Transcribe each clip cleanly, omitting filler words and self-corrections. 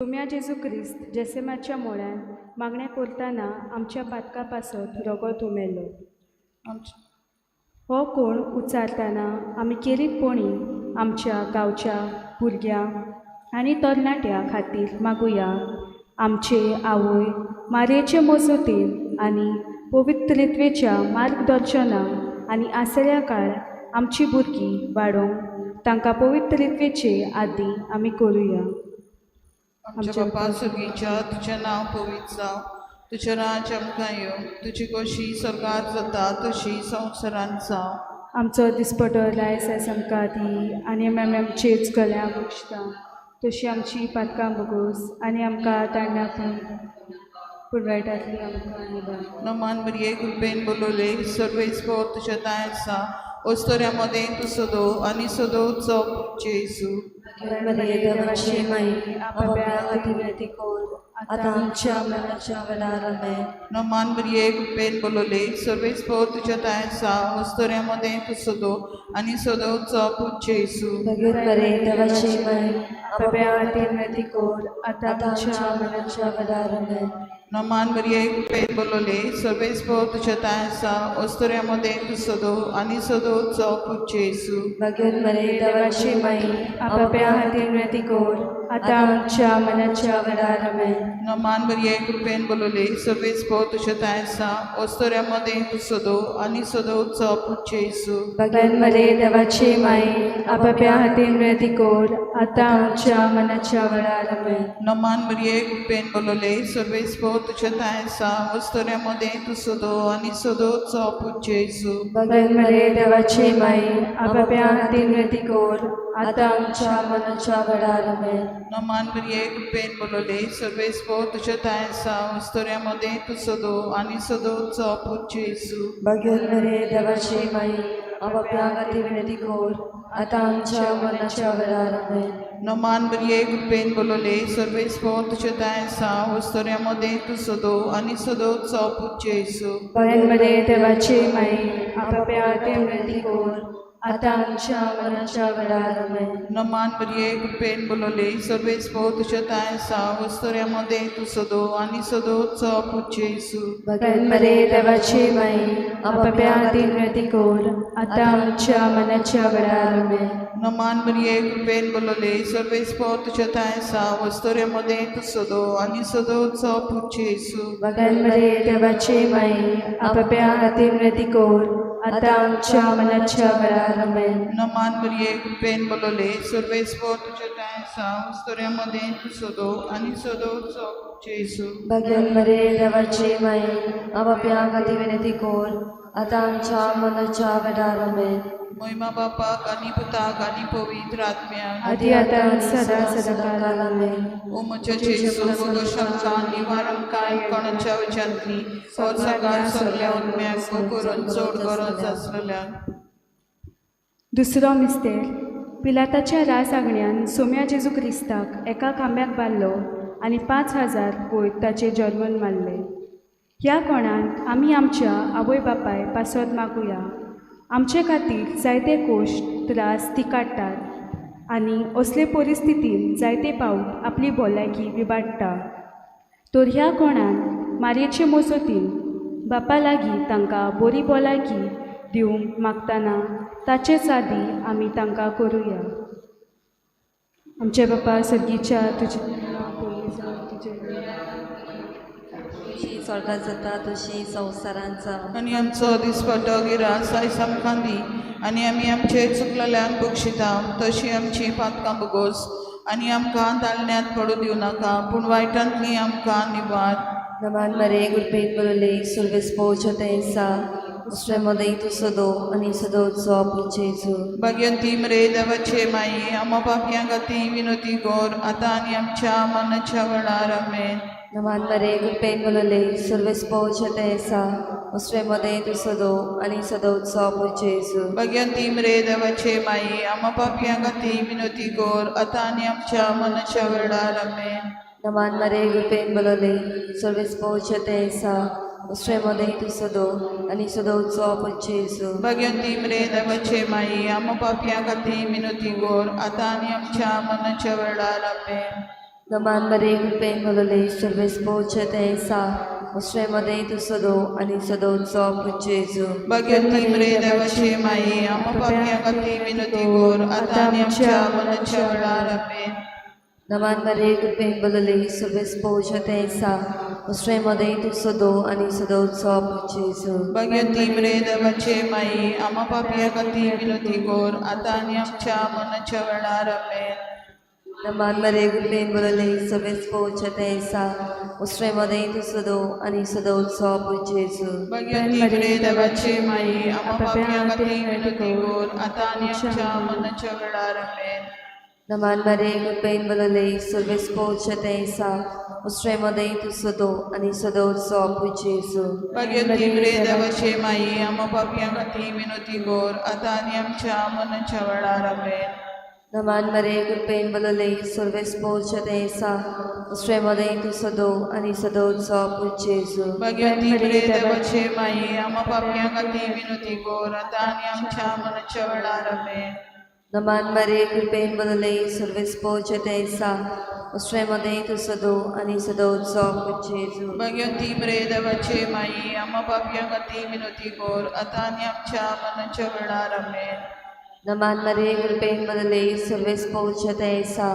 सोम्या जेजू क्रिस्त जेसेमाच्या मोळ्यान मागणें करतना आमच्या पातका पासत रगत उमेलो. हो कोण उच्चारतना आमी केरीतपणी आमच्या गांवच्या भुरग्यांक आनी तरणाट्यां खातीर मागुया. आमचे आवय मारयेचे मजतीन आनी पवित्रित्वेच्या मार्गदर्शनाक आनी आसल्या काळ आमची भुरगीं वाडोवंक तांकां पवित्रित्वेचे आदी आमी करुया. आमच्या बापा सुर्गीच्या तुझें नांव पवित्र जावं, तुजें राज आमकां येवं, तुजी कशी स्वर्गांत जाता तशी संवसारांत जावं. आमचो दिसपटो रायस आयज आमकां दी आनी आमी आमचेच गळ्यांक बक्षता तशी आमची पातकां बगोस आनी आमकां तांडा पूण वायटांतली आमकां निवार. नमान बरये कृपेन बोलोले सर्वेच पोर तुझ्या ताय आसा, ओस्तोऱ्यामध्ये तूं सदो आनी सदो चोप जेजू. देवाची माई आपल्या अतिवेती कोर आता आमच्या मनाच्या वेळार. नमान बरये कृपेन बोलोले सर्वेच पोर तुझ्या ताय आसा, ओस्तोऱ्यामध्ये तूं सदो आनी सदो चोप जेजू. बरे देवाची माई आपल्या अतिवेती कोर आता आमच्या मनाच्या वेळार. नमान बरये कृपेन बोलोले सर्वेच पोर तुझ्या ताय आसा, ओस्तोऱ्यामध्ये तूं सदो आनी सदो चोप जेजू. बरे देवाची माई आपल्या अतिवेती कोर आता आमच्या मनाच्या वेळार. नमान बरये कृपेन बोलोले सर्वेच पोर तुझ्या ताय आसा, ओस्तोऱ्यामध्ये तूं सदो आनी सदो चोप जेजू. बरे देवाची माई आपल्या अतिवेती कोर आता आमच्या मनाच्या वेळार. नमान बरये कृपेन बोलोले सर्वेच पोर तुझ्या ताय आसा, ओस्तोऱ्यामध्ये तूं सदो आनी सदो चोप जेजू. बरे देवाची माई आपल्या अतिवेती कोर आता आमच्या मनाच्या वेळार. नमान बरये कृपेन बोलोले सर्वेच पोर तुझ्या ताय आसा, ओस्तोऱ्यामध्ये तूं सदो आनी सदो चोप जेजू. बरे देवाची माई आपल्या अतिवेती कोर आता आमच्या मनाच्या वेळार. नमान बरये कृपेन बोलोले सर्वेच पोर तुझ्या ताय आसा, ओस्तोऱ्यामध्ये तूं सदो आनी सदो चोप जेजू. बरे देवाची माई आपल्या अतिवेती कोर आता आमच्या मनाच्या वेळार. नमान बरये कृपेन बोलोले सर्वेच पोर तुझ्या ताय आसा, ओस्तोऱ्यामध्ये तूं सदो आनी सदो चोप जेजू. बरे देवाची माई आपल्या अतिवेती कोर आता आमच्या मनाच्या वेळार. नमान बरये कृपेन बोलोले सर्वेच पोर तुझ्या ताय आसा, ओस्तोऱ्यामध्ये तूं सदो आनी सदो चोप जेजू. बरे देवाची माई आपल्या अतिवेती कोर आता आमच्या मनाच्या वेळार. नमान बरये कृपेन बोलोले सर्वेच पोर तुझ्या ताय आसा, ओस्तोऱ्यामध्ये तूं सदो आनी सदो चोप जेजू. बरे देवाची माई आपल्या अतिवेती कोर आता आमच्या मनाच्या वेळार. महिमा बापाक आनी पुताक आनी पवित्र आत्म्याक आदी आता सदा सदाकाळ. ओ म्हज्या जेजू वगोश आमकां निवार आमकां कोणाच्या वच्यांतली और सगळ्या सगळ्या आत्म्याक करून चड गरज आसलेल्याक. दुसरो मिस्तेर पिलाताच्या रास आगण्यान सोम्या जेजू क्रिस्ताक एका खांब्याक बांदलो आनी 5,000 वयर ताचे जर्मन मारले. ह्या कोणान आमी आमच्या आवय बापाय पासत मागुया. आमचे खातीर जायते कोश्ट त्रास ती काडटात आनी असले परिस्थितीन जायते पावट आपली भलायकी विबाडटा. तर ह्या कोणान मारयेचे मजतीन बापा लागीं तांकां बरी भलायकी दिवंक मागतना ताचेच आदी आमी तांकां करुया. आमचे बापा सर्गीच्या तुजे स्वर्गात जाता तशी संवसारांत जावं. आनी आमचो दिसपटो गिरास आयज आमकां दी आनी आमी आमचे चुकलेल्यांक बक्षिता तशी आमची पातकां बगोस आनी आमकां ताळण्यांत पडू दिवं नाका पूण वायटांतली आमकां निवार. नमान बरे कृपेन बोलोले सर्वेस पोवच्या तेंसा उसऱ्यामध्ये तूं सदो आनी सदो चोप जेजू. भाग्यवंती मरे देवाचे माई आम्हा पापयां खातीर विनोती गोर आतां आनी आमच्या मनाच्या वेळार. आमेन. नमान बरे कृपेन बोलोले सर्वेस पोवच्या तेंसा उसऱ्यामध्ये तूं सदो आनी सदो चोप जेजू. भाग्यवंती मरे देवाचे माई आम्हा पापयां खातीर विनोती गोर आतां आनी आमच्या मनाच्या वेळार. आमेन. नमान बरे कृपेन बोलोले सर्वेस पोवच्या तेंसा उसऱ्यामध्ये तूं सदो आनी सदो चोप जेजू. भाग्यवंती मरे देवाचे माई आम्हा पापयां खातीर विनोती गोर आतां आनी आमच्या मनाच्या वेळार. आमेन. नमान मरे कृपेन भरले सर्वेस पोचते सा उस्रेमध्ये तू सदो आणि सदोचो पुजेजो भगवती मरे देवाचे माये आम्हा पापियां खातीर विनंती कर आता आनी आमच्या मरणाच्या वेळार आमेन. नमान मरे कृपेन भरले सर्वेस पोचते सा उस्रेमध्ये तू सदो आणि सदोचो पुजेजो भगवती मरे देवाचे माये आम्हा पापियां खातीर विनंती कर आता आनी आमच्या मरणाच्या वेळार आमेन. नमान मरे कृपेन भरले सर्वेस पोचते सा उस्रेमध्ये तू सदो आणि सदोचो पुजेजो भगवती मरे देवाचे माये आम्हा पापियां खातीर विनंती कर आता आनी आमच्या मरणाच्या वेळार आमेन. नमान मरे कृपेन भरले सर्वेस पोचते सा उस्रेमध्ये तू सदो आणि सदोचो पुजेजो भगवती मरे देवाचे माये आम्हा पापियां खातीर विनंती कर आता आनी आमच्या मरणाच्या वेळार आमेन. नमान मरे कृपेन भरले सर्वेस पोचते सा उस्रेमध्ये तू सदो आणि सदोचो पुजेजो भगवती मरे देवाचे माये आम्हा पापियां खातीर विनंती कर आता आनी आमच्या मरणाच्या वेळार आमेन. नमान मरे कृपेन भरले सर्वेस पोचते सा उस्रेमध्ये तू सदो आणि सदोचो पुजेजो भगवती मरे देवाचे माये आम्हा पापियां खातीर विनंती कर आता आनी आमच्या मरणाच्या वेळार आमेन. नमान मरे कृपेन भरले सर्वेस पोचते सा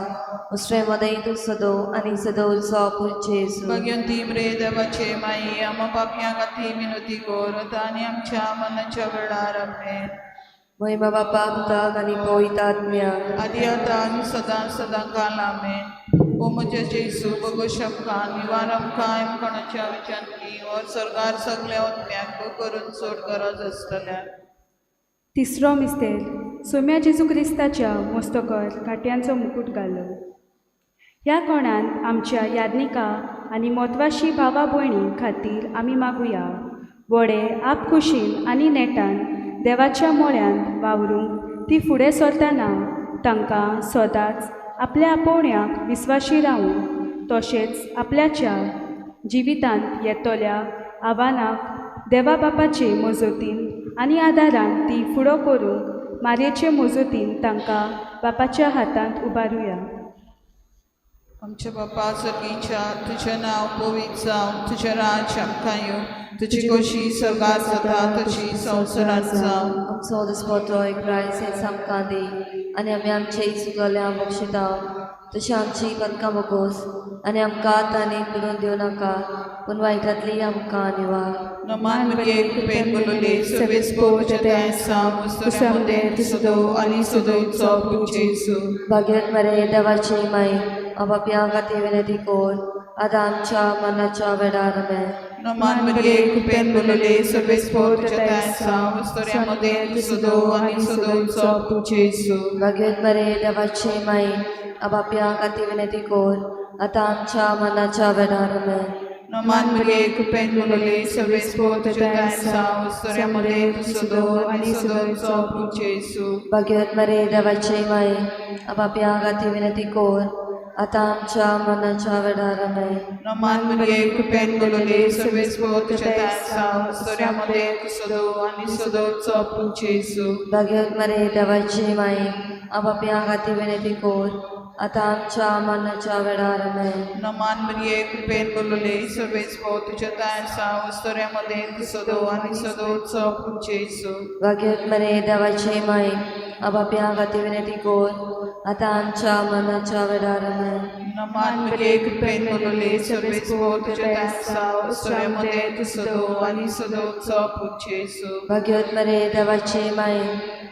उस्रेमध्ये तू सदो आणि सदोचो पुजेजो भगवती मरे देवाचे माये आम्हा पापियां खातीर विनंती कर आता आनी आमच्या मरणाच्या वेळार आमेन. महिमा बापा पुताक आणि पवित्रात्म्या आदी आता आनी सदां काल आमेन. ओ म्हजे जेसू बगो शमकान निवार आमकां एमकणाच्या विचारकी और सरकार सगल्या ओत्म्यांक करून सोड गरज आसतल्यान. तिसरो मिस्तेर सोम्या जेजू क्रिस्ताच्या मस्तकावर काट्यांचो मुकुट घालो. ह्या कोणान आमच्या याज्ञिका आनी म्हत्वाची भावा भयणी खातीर आमी मागुया. व्हडे आपखुशीन आनी नेटान देवाच्या मोळ्यान वावरूंक ती फुडें सरतना तांकां सदांच आपल्या आपोवण्याक विस्वाशी रावून तशेंच आपल्याच्या जिवितांत येतोल्या आव्हानाक देवा बापाचे मजतीन आनी आदारान ती फुडो करूंक मारयेचे मजतीन तांकां बापाच्या हातांत उबारुया. आमच्या बापा सर्गीच्या तुझें नांव पवित्र जावं, तुजें राज आमकां येवं, तुजी खोशी स्वर्गांत जाता तशी संवसारांत जावं. आमचो दिसपतो एक रायस आमकां दी आनी आमी आमचे चुकल्या बक्षिता तशी आमची कणकां बगोस आनी आमकां आतांनी पडून दिवं नाका पूण वायटांतली आमकां निवार. नमान मरिये कृपेन भरले सर्वेस पोवचें तें सांग उस्तोऱ्यामध्ये तूं सदो आनी सदोचो पुजेजू. भाग्यवत मरे देवाची माई आपापल्या खातीर विनंती कर आतां आमच्या मरणाच्या वेळार आमेन. नमान मरिये कृपेन भरले सर्वेस पोवचें तें सांग उस्तोऱ्यामध्ये तूं सदो आनी सदोचो पुजेजू. भाग्यवत मरे देवाची माई आपापल्या खातीर विनंती कर आतां आमच्या मरणाच्या वेळार आमेन. नमान मरिये कृपेन भरले सर्वेस पोवचें तें सांग उस्तोऱ्यामध्ये तूं सदो आनी सदोचो पुजेजू. भाग्यवत मरे देवाची माई आपापल्या खातीर विनंती कर आतां आमच्या मरणाच्या वेळार आमेन. नमान मरिये कृपेन भरले सर्वेस पोवचें तें सांग उस्तोऱ्यामध्ये तूं सदो आनी सदोचो पुजेजू. भाग्यवत मरे देवाची माई आपापल्या खातीर विनंती कर आतां आमच्या मरणाच्या वेळार आमेन. नमान मरिये कृपेन भरले सर्वेस पोवचें तें सांग उस्तोऱ्यामध्ये तूं सदो आनी सदोचो पुजेजू. भाग्यवत मरे देवाची माई आपापल्या खातीर विनंती कर आतां आमच्या मरणाच्या वेळार आमेन. नमान मरिये कृपेन भरले सर्वेस पोवचें तें सांग उस्तोऱ्यामध्ये तूं सदो आनी सदोचो पुजेजू. भाग्यवत मरे देवाची माई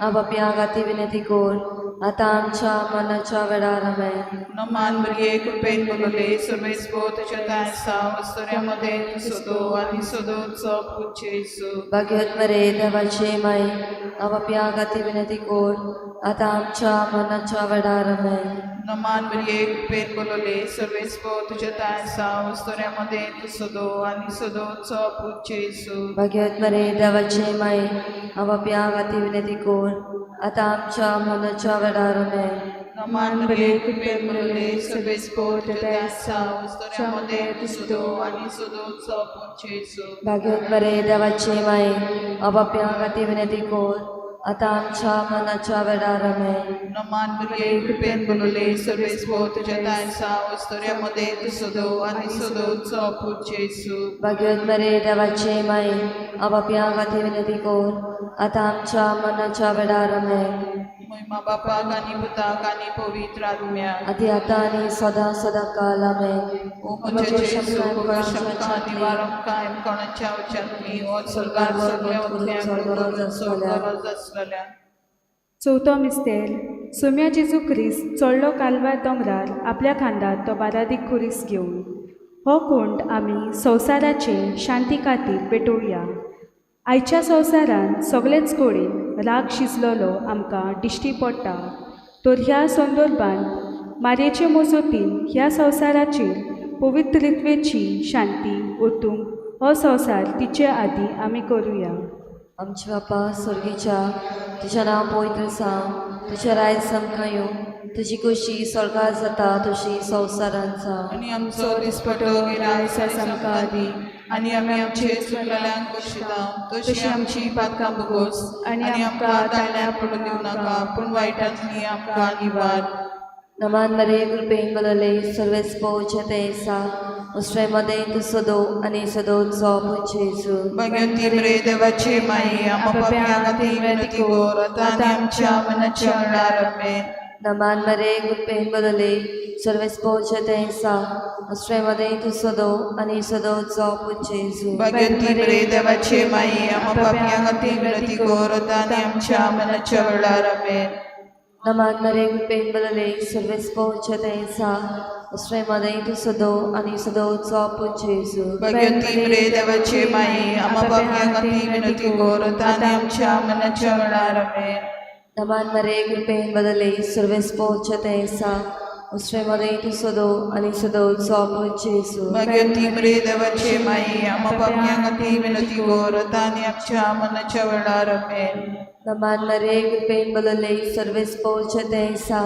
आपापल्या खातीर विनंती कर आतां आमच्या मरणाच्या वेळार आमेन. नमान मरिये कृपेन भरले सर्वेस पोवचें तें सांग उस्तोऱ्यामध्ये तूं सदो आनी सदोचो पुजेजू. भाग्यवत मरे देवाची माई आपापल्या खातीर विनंती कर आतां आमच्या मरणाच्या वेळार आमेन. नमान मरिये कृपेन भरले सर्वेस पोवचें तें सांग उस्तोऱ्यामध्ये तूं सदो आनी सदोचो पुजेजू. भाग्यवत मरे देवाची माई आपापल्या खातीर विनंती कर आतां आमच्या मरणाच्या वेळार आमेन. नमान मरिये कृपेन भरले सर्वेस पोवचें तें सांग उस्तोऱ्यामध्ये तूं सदो आनी सदोचो पुजेजू. भाग्यवत मरे देवाची माई आपापल्या खातीर विनंती कर आता आमच्या मनाच्या वेळार आमेन. नमान बरे कृपेन बोलले सर्वेस भोव तुझ्या तायसा वस्तोऱ्यामध्ये तू सोदो आणि सोदोचो पूज्य येसू. भाग्यवत मरे देवाचे माये आपापया गाठी विनंती कोर आता आमच्या मनाच्या वेळार आमेन. महिमा बापाक आणि पुताक आणि पवित्र आत्म्याक आधी आता आणि सदा सदा काल आमेन. ओ म्हणजे शमका निवारम कायम कोणाच्या उच्चातली ओ सरकार सगळ्या गरज असलेल्या. चवथो मिस्तेर सोम्या जेजू क्रिस्त चडलो कालवार दोंगरार आपल्या खांदार तो बारादीक खुरीस घेवन हो कुंड आमी संवसाराचे शांती खातीर पेटोवया. आयच्या संवसारान सगळेच कडेन राग शिजलेलो आमकां दिश्टी पडटा, तर ह्या संदर्भान मारयेचे मजतीन ह्या संवसाराचेर पवित्रित्वेची शांती ओतूंक हो संवसार तिचे आदी आमी करुया. आमचे बापा स्वर्गीच्या तुझें नांव पवित्र जावं, तुझें रायज सामका येवं, तुजी कुशी स्वर्गार जाता तशी संवसारांत जावं. आणि आमचो दिसपटो गिरायस आमकां दी आणि आमी आमचे चुकलेल्यांक बक्षिता तशी आमची पातकां भोगोस आणि आमकां ताळण्याक पडूं दिवं नाका पूण वायटांतली आमकां निवार. नमान मरे कृपेन बदले सर्वेस पौचे तेसा उस्ट्रेमध्ये तू सदो आणि सदोचो पूज्य येसू. भगवंती बरे देवाचे माई आम्हा पाप्यां खातीर विनंती कर आता आणि आमच्या मनाच्या वेळार आमेन. नमान मरे कृपेन बदले सर्वेस पौचे तेसा उस्ट्रेमध्ये तू सदो आणि सदोचो पूज्य येसू. भगवंती बरे देवाचे माई आम्हा पाप्यां खातीर विनंती कर आता आणि आमच्या मनाच्या वेळार आमेन. नमान मरे कृपेन बदले सर्वेस पौचे तेसा उस्ट्रेमध्ये तू सदो आणि सदोचो पूज्य येसू. भगवंती बरे देवाचे माई आम्हा पाप्यां खातीर विनंती कर आता आणि आमच्या मनाच्या वेळार आमेन. नमान मरे कृपेन बदले सर्वेस पौचे तेसा उस्ट्रेमध्ये तू सदो आणि सदोचो पूज्य येसू. भगवंती बरे देवाचे माई आम्हा पाप्यां खातीर विनंती कर आता आणि आमच्या मनाच्या वेळार आमेन. नमान मरे कृपेन बदले सर्वेस पौचे तेसा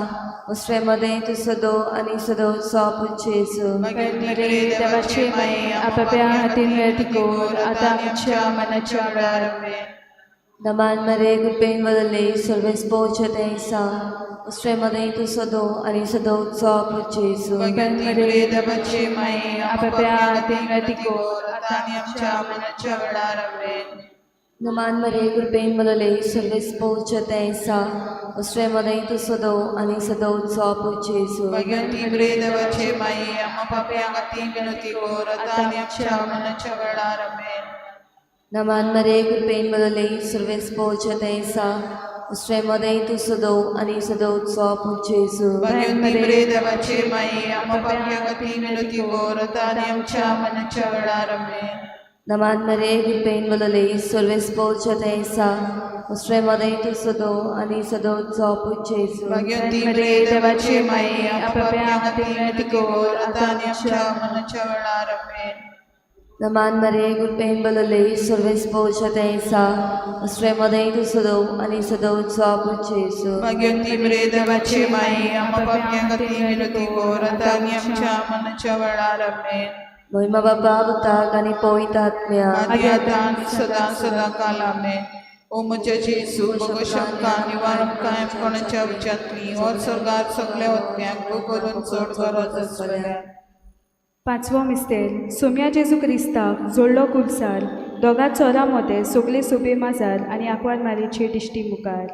उस्ट्रेमध्ये तू सदो आणि सदोचो पूज्य येसू. भगवंती बरे देवाचे माई आम्हा पाप्यां खातीर विनंती कर आता आणि आमच्या मनाच्या वेळार आमेन. नमान मरे कृपेन बदले सर्वेस पौचे तेसा उस्ट्रेमध्ये तू सदो आणि सदोचो पूज्य येसू. भगवंती बरे देवाचे माई आम्हा पाप्यां खातीर विनंती कर आता आणि आमच्या मनाच्या वेळार आमेन. नमान मरे कृपेन बदले सर्वेस पौचे तेसा उस्ट्रेमध्ये तू सदो आणि सदोचो पूज्य येसू. भगवंती बरे देवाचे माई आम्हा पाप्यां खातीर विनंती कर आता आणि आमच्या मनाच्या वेळार आमेन. नमान मरे कृपेन बदले सर्वेस पौचे तेसा उस्ट्रेमध्ये तू सदो आणि सदोचो पूज्य येसू. भगवंती बरे देवाचे माई आम्हा पाप्यां खातीर विनंती कर आता आणि आमच्या मनाच्या वेळार आमेन. नमान मरे कृपेन बदले सर्वेस पौचे तेसा उस्ट्रेमध्ये तू सदो आणि सदोचो पूज्य येसू. भगवंती बरे देवाचे माई आम्हा पाप्यां खातीर विनंती कर आता आणि आमच्या मनाच्या वेळार आमेन. नमान मरे कृपेन बदले सर्वेस पौचे तेसा उस्ट्रेमध्ये तू सदो आणि सदोचो पूज्य येसू. भगवंती बरे देवाचे माई आम्हा पाप्यां खातीर विनंती कर आता आणि आमच्या मनाच्या वेळार आमेन. महिमा बापा पुताक आणि पवित्र आत्म्या आदी आता आणि सदा सदा काल आमेन. ओ म्हज्या जेजू भोग शमका निवारम कायम कोणाच्या विचारतली और सरकार सगळ्या वतन्यांक करून चड गरज आसलेल्या. पांचवो मिस्तेर सोम्या जेजू क्रिस्ताक जोडलो कुलसार दोगा चोरां मदें सगळे सोबे माजार आनी आंकवार मारीचे दिश्टी मुखार.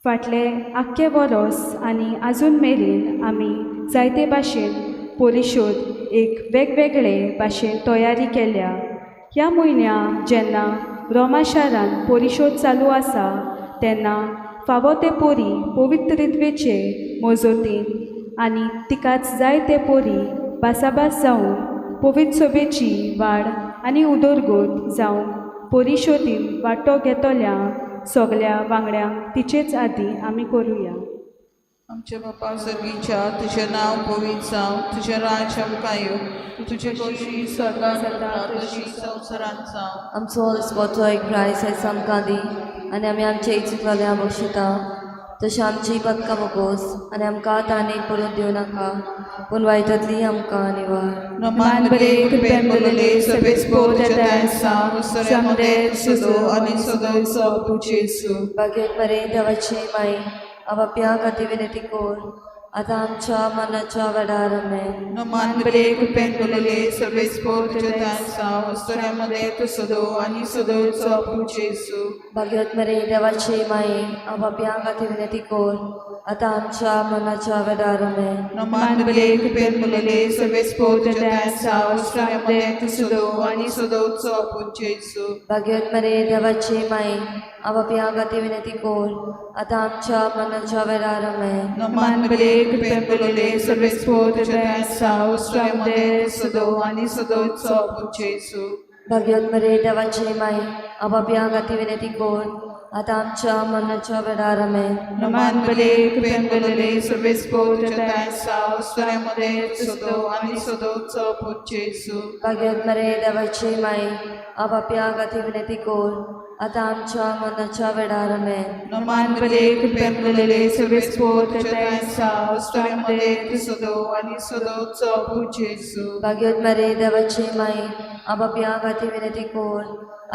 फाटले आख्खे वरोस आनी आजून मेरेन आमी जायते भाशेन पोलिशोद एक वेगवेगळे भाशेन तयारी केल्या. ह्या म्हयन्या जेन्ना रोमा शारान पोलिशोद चालू आसा तेन्ना फावो ते पोरी पवित्रित्वेचे मोजतीन आनी तिकाच जाय ते पोरी भासाभास जावन पवित्र सोबेची वाड आनी उदरगत जावन पोलिशोदीन वांटो घेतल्या सगळ्या वांगड्यांक तिचेच आदी आमी करुया. आमच्या बापा सर्गीच्या तुझें नांव पवित्र जावं, तुझें राज आमकां येवं, तुझे कशी स्वर्गांत जाता तशी संवसारांत जावं. आमचो दिसपटो एक रायस आमकां दी आनी आमी आमचे चुकलेल्या बक्षिता तशी आमची पदकां मोगोस आनी आमकां ताणेक पडून दिवं नाका पूण वायटांतली आमकां निवार Man bere kurben bulele sabes po jata sa samde sudo ani sudo so puchesu. बागेत मरे देवाची माई आपापल्या खाती विनंती कोर आता आमच्या मनाच्या वडारमे Man bere kurben bulele sabes po jata sa स्तोऱ्यामध्ये तू सदो आणि सदो चोपू जेसू. बागेत मरे देवाची माई आपापल्या खाती विनंती कोर आता आमच्या मनाच्या वडारमे Man bere kurben bulele sabes po jata sa samde sudo ani sudo so puchesu. बागेत मरे देवाची माई आपापल्या खाती विनंती कोर आता आमच्या मनाच्या वडारमे Man bere kurben bulele sabes po jata sa samde sudo ani sudo so puchesu. भाग्योत मरे देवाची माई आपापल्या खाती विनंती कोर आता आमच्या मनाच्या वडारमे Man bere kurben bulele sabes po jata sa स्तोऱ्यामध्ये तू सदो आणि सदो चोपू जेसू. भाग्योत मरे देवाची माई आपापल्या खाती विनंती कोर आता आमच्या मनाच्या वडारमे Man bere kurben bulele sabes po jata sa samde sudo ani sudo so puchesu. भाग्योत मरे देवाची माई आपापल्या खाती विनंती कोर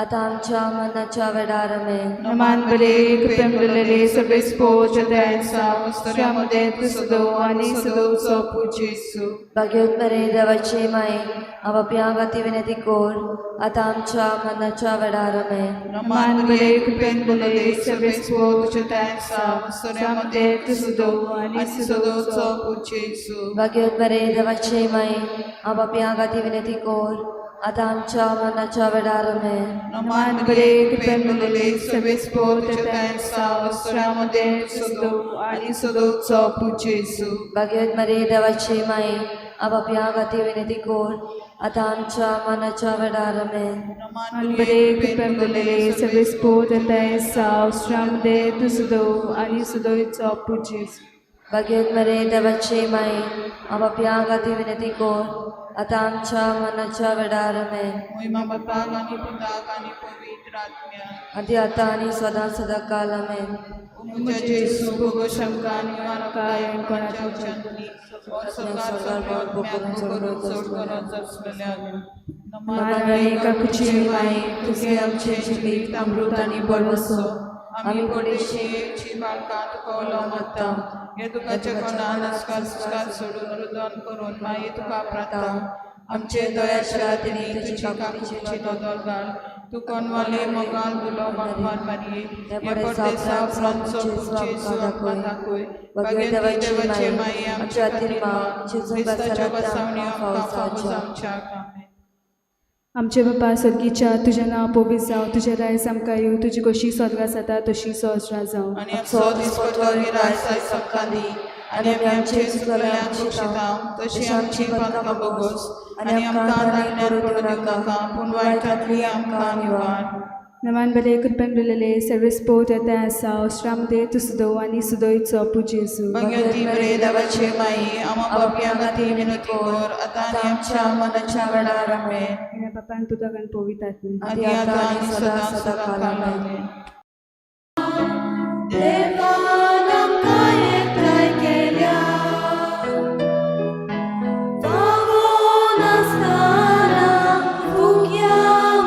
आता आमच्या मनाच्या वडारमे Man bere kurben bulele sabes po jata sa samde sudo ani sudo so puchesu. भाग्योत मरे देवाची माई आपापल्या खाती विनंती कोर आता आमच्या मनाच्या वडारमे Man bere kurben bulele sabes po jata sa samde sudo ani sudo so puchesu. भाग्योत मरे देवाची माई आपापल्या खाती विनंती कोर आता आमच्या मनाच्या वडारमे Man bere kurben bulele sabes po jata sa samde sudo ani sudo so puchesu. भाग्योत मरे देवाची माई आपापल्या खाती विनंती कोर आता आमच्या मनाच्या वडारमे Man bere kurben bulele sabes po jata sa samde sudo ani sudo so puchesu. भाग्योत मरे देवाची माई आपापल्या खाती विनंती कोर आता आमच्या मनाच्या वडारमे महिमा बापाक आणि पुताक आणि पवित्र आत्म्या. आधी आता आणि सदा सदा काल आमेन. उमच्या जेसू भोग शंका निवार काय कोणाच्या जन्मी स्वर्गात बोकरून सोड करून जसलेल्या मानवी काकुची माई तुझे आमचे जिवीत अमृत आणि बळवसो आम्ही पडेशी बाळका तुका मागता हे तुकाच्या कोणा नस्कार सोडून रुदन करून माई तुका प्राता. आमचे दयाच्या तिने तुझी काकुची दोदोल घाल तू कोणवाले मोगाल तुलो भगवान मारिये हे पडते साफरान सोडूचे दाखोय. बगे देवाचे माई आमच्या तिरमाग ख्रिस्ताच्या बसावणी आमच्या कामे. आमचे बापा स्वर्गीच्या तुझे नांव पवित्र जावं तुझे राय आमकां येवं तुजी कशी स्वर्गांत जाता तशी सोजरा जावं. आणि आमचो दिसपटलो राय सकाळी आणि आमी आमचे चुकल्यांक शिक्षिता तशी आमची पातकां बोगोस आणि आमकां दायण्यात पडूं नाका पूण वायटांतली आमकां निवार. नमान बरे कृपेन बुलेले सर्विस पोट येता आसा ओस्ट्रामदे तू सुदो आनी सुदोयचो पू जेजू. भगवती बरे देवाचे माई आम्हा पापयां खातीर विनंती कर आतां आनी आमच्या मनाच्या वेळार आमेन. बापान पुतक आनी पवित्र आत्मा आदी आतां आनी सदा सदा काल आमेन. देवान आमकां एकठांय केल्या पावून आसतना फुग्या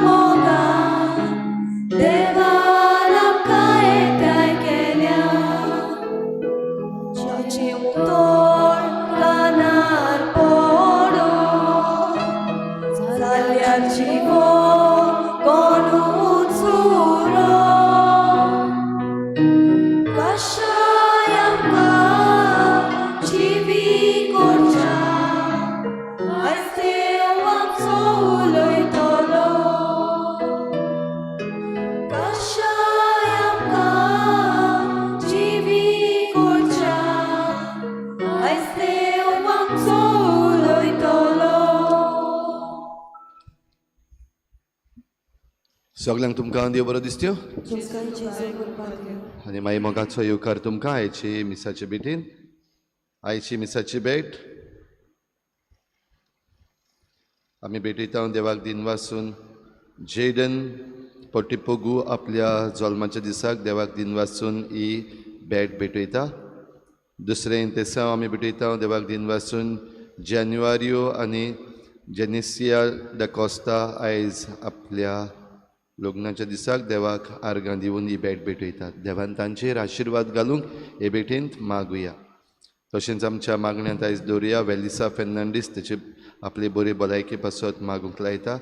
मोगान. देवान आमकां एकठांय केल्या जाचे तोड कानार पडून जाल्यार जिवो कोण उचुलो. कशाय आमकां जिवी कोरच्या आयज देव आमचो उलयतलो. कशाय आमकां जिवी कोरच्या आयज देव आमचो उलयतलो. सगळ्यांक तुमकां देव बरो दिसत्यो तुमकां जेजू करपाक दिवं. आनी मागीर मोगाचो येवकार तुमकां आयची मिसाचे भेटीन. आयची मिसाची भेट आमी भेटयता देवाक दिन वाचून जेडन पोटिपोगू आपल्या जल्माच्या दिसाक देवाक दिन वाचून ही भेट भेटयता. दुसरें तेसांव आमी भेटयता देवाक दिन वाचून जान्युआरियो आनी जेनिसिया दा कॉस्ता आयज आपल्या लग्नाच्या दिसाक देवाक आर्गां दिवन ही भेट भेटयतात. देवान तांचेर आशिर्वाद घालूंक हे भेटेंत मागुया. तशेंच आमच्या मागण्यांत आयज दवरुया वेलिसा फेर्नांडीस ताचे आपली बरी भलायकी पासत मागूंक लायता.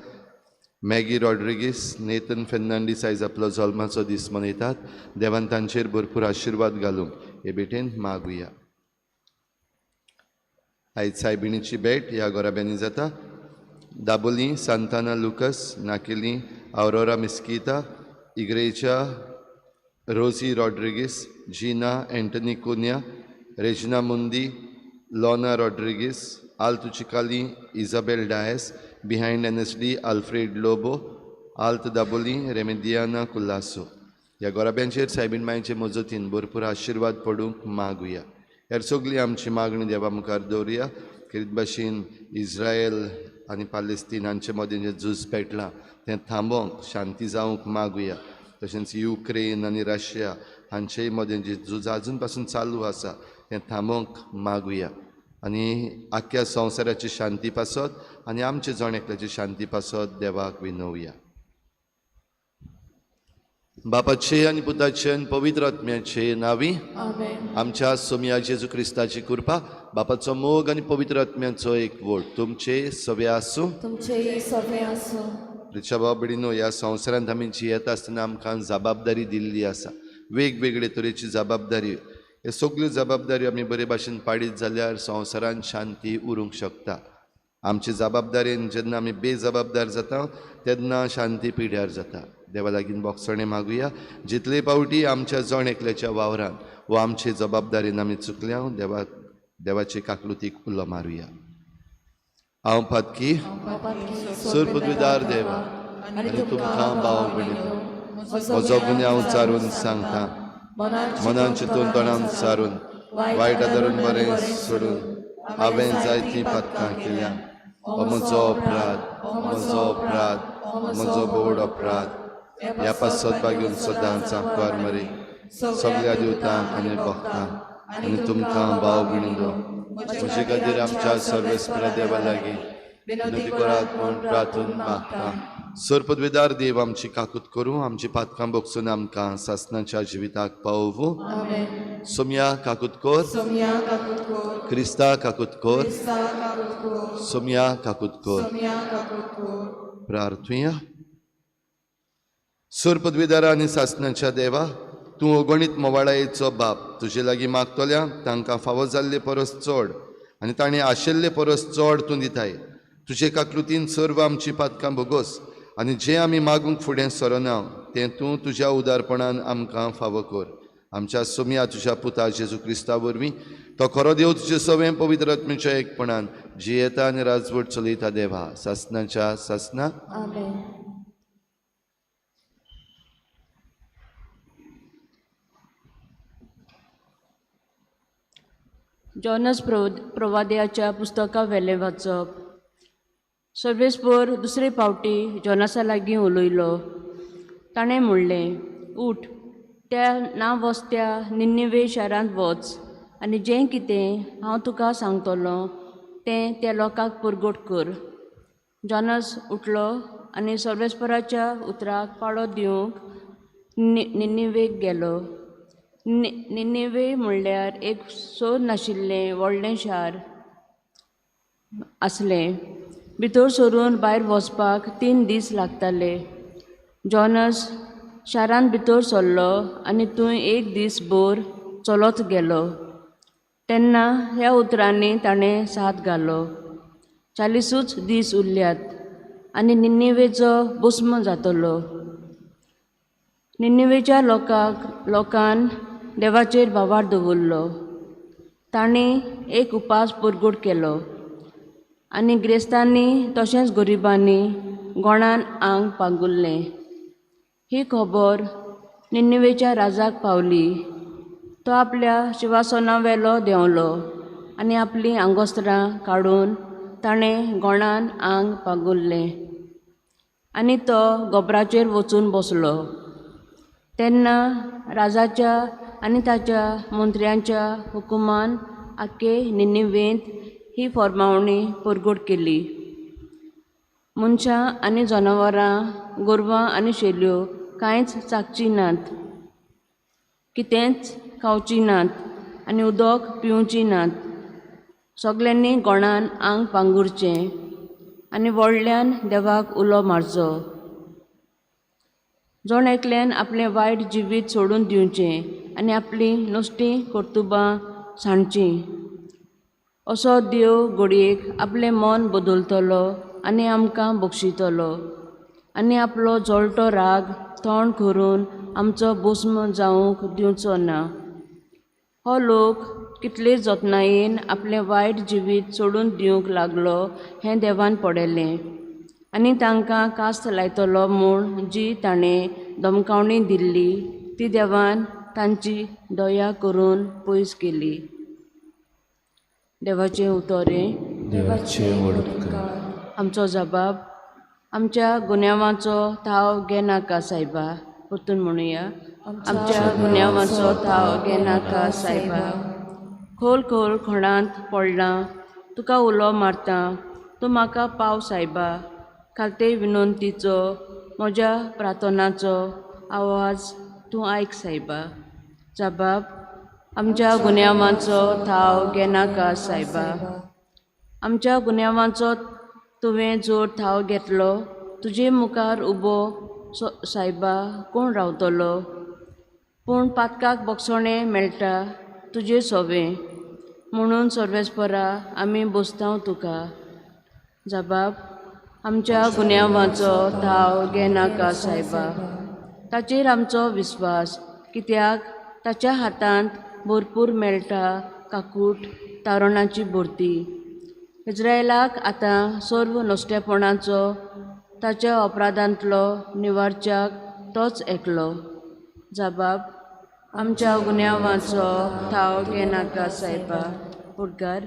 मॅगी रॉड्रिगीस, नेथन फेर्नांडीस आयज आपलो जल्माचो दीस मनयतात. देवान तांचेर भरपूर आशिर्वाद घालूंक हे भेटेंत मागुया. आयज सायबिणीची भेट ह्या गोराब्यांनी जाता. दाबोली सांताना लुकस, नाकेली आवरोरा मिस्किता, इग्रेजा रोजी रॉड्रिगीस, जीना एंटनी कुन्या, रेजिना मुंदी, लॉना रॉड्रिगीस, आल्त चिकाली इजाबेल डायस, बिहाइंड एनएसडी आल्फ्रेड लोबो, आल्त दाबोली रेमेदियाना कुल्लासो. ह्या गोराब्यांचेर सायबीण मायेचे मजतीन भरपूर आशिर्वाद पडूंक मागुया. हेर सगळी आमची मागणी देवा मुखार दवरुया. कितें भाशेन इस्रायल आनी पालेस्तीन हांचे मदें जें झूज पेटलां तें थांबोवंक शांती जावंक मागुया. तशेंच युक्रेन आनी रशिया हांचेय मदें जें झूज आजून पासून चालू आसा तें थांबोवंक मागुया. आनी आख्ख्या संवसाराची शांती पासत आनी आमचे जण एकल्याची शांती पासत देवाक विनवया. बापाचे आनी पुताचे आनी पवित्र आत्म्याचे नांवी आमच्या सोम्या जेजू क्रिस्ताची कृपा, बापाचो मोग आनी पवित्र आत्म्याचो एकवट तुमचे सगळे आसूं. तुमचे सगळे आसूं. रिचा बाबडीनो, ह्या संवसारांत आमी जियेता आसतना आमकां जबाबदारी दिल्ली आसा. वेगवेगळे तरेची जबाबदारी. हे सगल्यो जबाबदारी आमी बरे भाशेन पाडीत जाल्यार संवसारांत शांती उरूंक शकता. आमचे जबाबदारेन जेन्ना आमी बेजबाबदार जाता तेन्ना शांती पिड्यार जाता. देवा लागीं बोगसणे मागुया. जितले पावटी आमच्या जण एकल्याच्या वावरान व आमचे जबाबदारेन आमी चुकल्या देवाचे काकलुतीक उलो मारुया. हांव पातकी सुरपदविदार देवा आनी तुमकां भाव भयणीनो, म्हजो गुन्यांव उचारून सांगता. मनान चिंतून तोंडान सारून वायट धरून बरें सोडून हांवें जायतीं पातकां केल्या. हो म्हजो अपराध, म्हजो बोड अपराध. ह्या पासत बागेन सदांच सांकवार मरे सगळ्या दिवतांक आनी भक्तांक आनी तुमकां भाव भयणीनो, म्हजे खातीर आमच्या सर्वेस्परा देवा लागीं विनंती करात म्हूण प्रार्थून मागता. सरपदवेदार देव आमची काकूत करूं, आमची पातकां बोगसून आमकां सासणाच्या जिविताक पावोवूं. सोम्या काकूत कोर, क्रिस्ता काकूत कोर, सोम्या काकूत कोर. प्रार्थुया. सरपदवेदारा आनी सासणाच्या देवा, तूं अगणीत मोवाळायेचो बाप. तुजे लागीं मागतल्यांक तांकां फावो जाल्ले परस चड आनी ताणें आशिल्ले परस चड तूं दिताय. तुजे काकलुतीन सर्व आमची पातकां बोगोस आनी जें आमी मागूंक फुडें सरना तें तूं तुज्या उदारपणान आमकां फावो कर. आमच्या सोम्या तुज्या पुता जेजू क्रिस्ता वरवीं तो खरो देव तुजे सवें पवित्र आत्म्याच्या एकपणान जियेता आनी राजवट चलयता देवा, सासणाच्या सासणा. आमेन. जॉनस प्रवाद्याच्या पुस्तका वेले वाचप. सर्वेस्पर दुसरे फावटी जॉनसा लागीं उलयलो. ताणें म्हणलें, उठ, त्या नावस्त्या निनिवे शारांत वच आनी जें कितें हांव तुका सांगतलो तें त्या लोकांक परगट कर. जॉनस उठलो आनी सर्वेस्पराच्या उतराक पाळो दिवंक निनिवेक गेलो. निनिवे म्हणल्यार एक सोर नाशिल्लें व्हडलें शार आसलें. भितर सरून भायर वचपाक 3 दीस लागताले. जॉनस शारांत भितर सरलो आनी थंय 1 दीस भर चलत गेलो. तेन्ना ह्या उतरांनी ताणें साथ घालो. 40 दीस उरल्यात आनी निनिवेचो भस्म जातलो. निनिवेच्या लोकान देवाचेर भावार दवरलो. तांणी एक उपास परगट केलो आनी ग्रेस्तांनी तशेंच गरिबांनी गोणान आंग पागुल्लें. ही खबर निनिवेच्या राजाक पावली. तो आपल्या शिवासनावेलो देंवलो आनी आपलीं आंगोस्त्रां काडून ताणें गोणान आंग पागुल्लें आनी तो गोबराचेर वचून बसलो. तेन्ना राजाच्या आनी ताच्या मंत्र्यांच्या हुकुमान आख्खे निनिवेंत ही फर्मावणी परगट केली. मनशां आनी जनावरां, गोरवां आनी शेल्यो कांयच चाखची नात, कितेंच खावची नात आनी उदक पिवची नात. सगल्यांनी गोणान आंग पांगुरचें आनी व्हडल्यान देवाक उलो मारचो. जण एकल्यान आपलें वायट जिवीत सोडून दिवचें आनी आपलीं नश्टीं कर्तुबां सांडचीं. असो देव घडयेक आपलें मन बदलतलो आनी आमकां बक्षितलो आनी आपलो जळटो राग थंड करून आमचो भस्म जावंक दिवचो ना. हो लोक कितले जतनायेन आपलें वायट जिवीत सोडून दिवंक लागलो हें देवान पळयलें आनी तांकां कास्त लायतलो म्हूण जी ताणें धमकावणी दिल्ली ती देवान तांची दया करून पयस केली. देवाचें उतोरें. देवाचें वडणकार. आमचो जबाब. आमच्या गुन्यांवाचो थाव घे नाका सायबा. परतून म्हणुया. आमच्या गुन्यांवाचो थाव घे नाका सायबा. खोल खोल खणांत पडलां, तुका उलो मारता, तूं म्हाका पाव सायबा. खालते विनंतीचो म्हज्या प्रार्थनाचो आवाज तूं आयक सायबा. जबाब. आमच्या गुन्यांवाचो थाव घे नाका सायबा. आमच्या गुन्यांवाचो तुवें जोर थाव घेतलो, तुजे मुखार उबो सायबा कोण रावतलो. पूण पातकाक बक्षणें मेळटा तुजें सोवें, म्हणून सर्वेस्परा आमी बसतांव तुका. जबाब. आमच्या गुन्यांवाचो थाव घे नाका सायबा. ताचेर आमचो विस्वास, कित्याक ताच्या हातांत भरपूर मेळटा काकूट तारणाची भरती. इस्रायलाक आतां सर्व नश्टेपणाचो ताच्या अपराधांतलो निवारच्याक तोच एकलो. जबाब. आमच्या गुन्यांवाचो थाव घे नाका सायबा. उद्गार.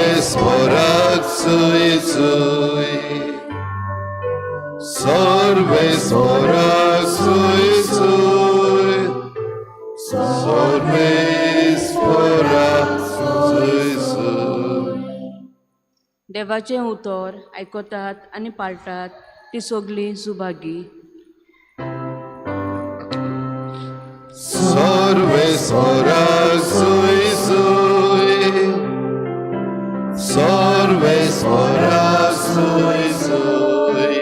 Sorvesporak sui sui, sorvesporak sui sui, sorvesporak sui sui. देवाचें उतर आयकतात आनी पाळटात ती सगलीं Subhagi. Sorvesporak sui sui, sorvesporak sui sui,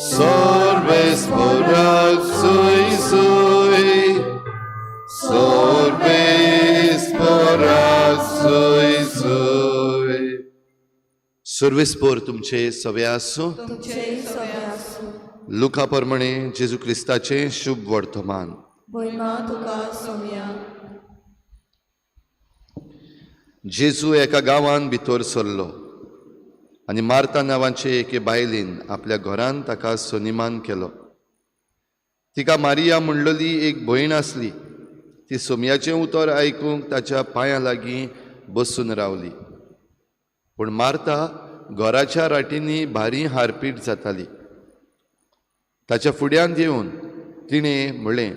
sorvesporak sui sui, sorvesporak sui sui. सर्वेस्पोर तुमचे सवे आसूं. लुका प्रमाणे जेजू क्रिस्ताचें शुभ वर्तमान. जेजू एका गांवांत भितर सरलो आनी मार्ता नांवाचे एके बायलेन आपल्या घरांत ताका सनिमान केलो. तिका मारिया म्हणलोली एक भयण आसली. ती सोमयाचें उतर आयकूंक ताच्या पांयां लागीं बसून रावली. पूण मार्ता घराच्या राटींनी भारी हारपीट जाताली. ताच्या फुड्यांत येवन तिणें म्हणलें,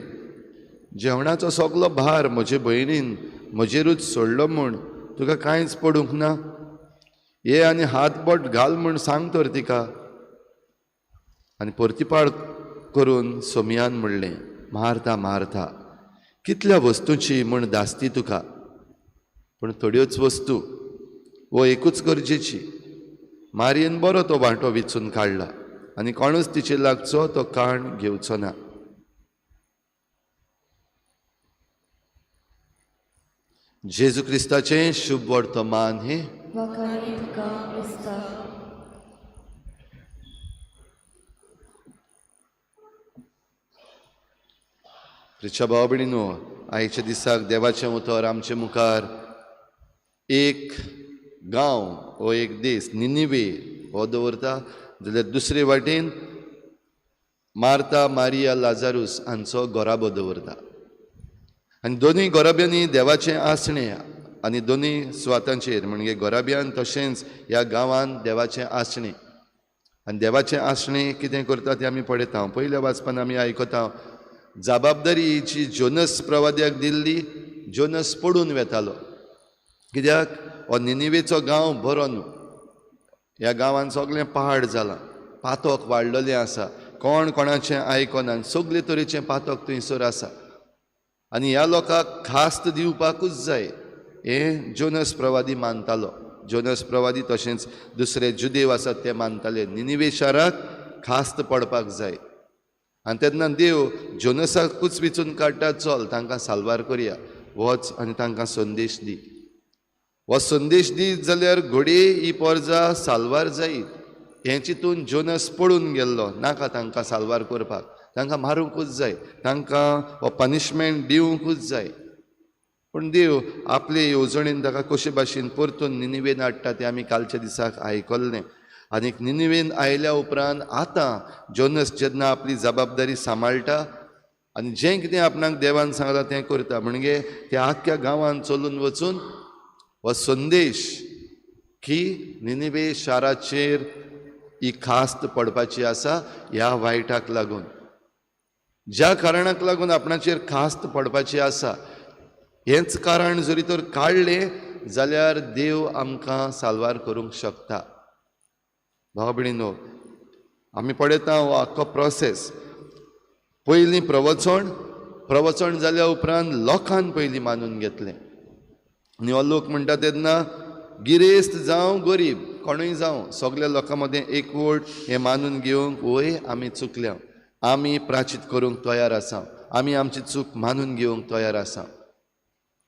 जेवणाचो सगलो भार म्हजे भयणीन म्हजेरूच सोडलो म्हूण तुका कांयच पडूंक ना. ये आनी हातबोट घाल म्हूण सांग तर तिका. आनी परतीपाड करून सोमयान म्हणलें, मारता मारता, कितल्या वस्तूंची म्हूण दास्ती तुका, पूण थोड्योच वस्तू वो एकूच गरजेची. मारयेन बरो तो वांटो विचून काडला आनी कोणूच तिचे लागचो तो काण घेवचो ना. जेजू क्रिस्ताचें शुभ वर्तमान हे. प्रिच्या भाव भयणीनो, आयच्या दिसाक देवाचें उतर आमचे मुखार एक गांव वो एक देश निनिवे हो दवरता, जाल्यार दुसरे वाटेन मार्ता, मारिया, लाजारूस हांचो गोराबो दवरता. आनी दोनूय गोराब्यांनी देवाचें आसणें आनी दोनूय सुवातांचेर म्हणजे गोराब्यान तशेंच ह्या गांवांत देवाचें आसणें. आनी देवाचें आसणें कितें करता तें आमी पळयता. पयल्या वाचपान आमी आयकता जबाबदारी जी जोनस प्रवाद्याक दिल्ली, जोनस पडून वेतालो. कित्याक हो निनिवेचो गांव बरो न्हू. ह्या गांवांत सगळें पहाड जालां, पातोक वाडलेलें आसा, कोण कोणाचें आयकना, सगळे तरेचें पातोक थंयसर आसा. आनी ह्या लोकांक खास्त दिवपाकूच जाय हें जोनस प्रवादी मानतालो. जोनस प्रवादी तशेंच दुसरे जुदेव आसात ते मानताले निनिवे शाराक खास्त पडपाक जाय. आनी तेन्ना देव जोनसाकूच विचून काडटा, चल तांकां साल्वार करया, वच आनी तांकां संदेश दी. हो संदेश दीत जाल्यार घोडये ही पोरजां साल्वार जायत. हें चिंतून जोनस पडून गेल्लो, नाका तांकां साल्वार करपाक, तांकां मारूंकूच जाय, तांकां हो पनिशमेंट दिवंकूच जाय. पूण देव आपले येवजणेन ताका कशे भाशेन परतून निनिवेन हाडटा तें आमी कालच्या दिसाक आयकल्लें. आनीक निनिवेन आयल्या उपरांत आतां जोनस जेन्ना आपली जबाबदारी सांबाळटा आनी जें कितें आपणाक देवान सांगलां तें करता, म्हणजे त्या आख्ख्या गांवांत चलून वचून हो संदेश की निनिवे शाराचेर ही खास्त पडपाची आसा. ह्या वायटाक लागून, ज्या कारणाक लागून आपणाचेर खास्त पडपाची आसा, हेंच कारण जरी तर काडलें जाल्यार देव आमकां साल्वार करूंक शकता. भाव भयणीनो, आमी पळयता हो आख्खो प्रोसेस. पयलीं प्रवचण जाल्या उपरांत लोकांन पयलीं मानून घेतलें. आनी हो लोक म्हणटा तेन्ना गिरेस्त जावं गरीब कोणूय जावं, सगल्या लोकां मदें एकवट हें मानून घेवंक, वय आमी चुकल्या, आमी प्राचीत करूंक तयार आसा, आमी आमची चूक मानून घेवंक तयार आसा.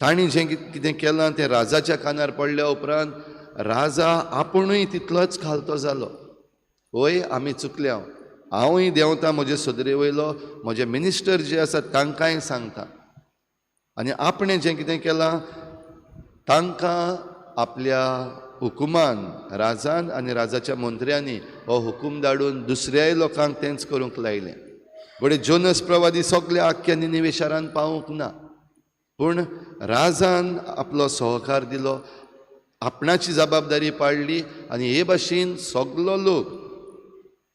तांणी जें कितें केलां तें राजाच्या कानार पडल्या उपरांत राजा आपुणूय तितलोच खालतो जालो. वय आमी चुकल्या, हांवूय देंवता म्हजे सुदरे वयलो, म्हजे मिनिस्टर जे आसात तांकांय सांगता. आनी आपणें जें कितें केलां तांकां आपल्या हुकुमान, राजान आनी राजाच्या मंत्र्यांनी हो हुकूम धाडून दुसऱ्याय लोकांक तेंच करूंक लायलें. घोडये जोनस प्रवादी सगल्या आख्ख्या निनिवे शारांत पावूंक ना, पूण राजान आपलो सहकार दिलो, आपणाची जबाबदारी पाळली आनी हे भाशेन सगलो लोक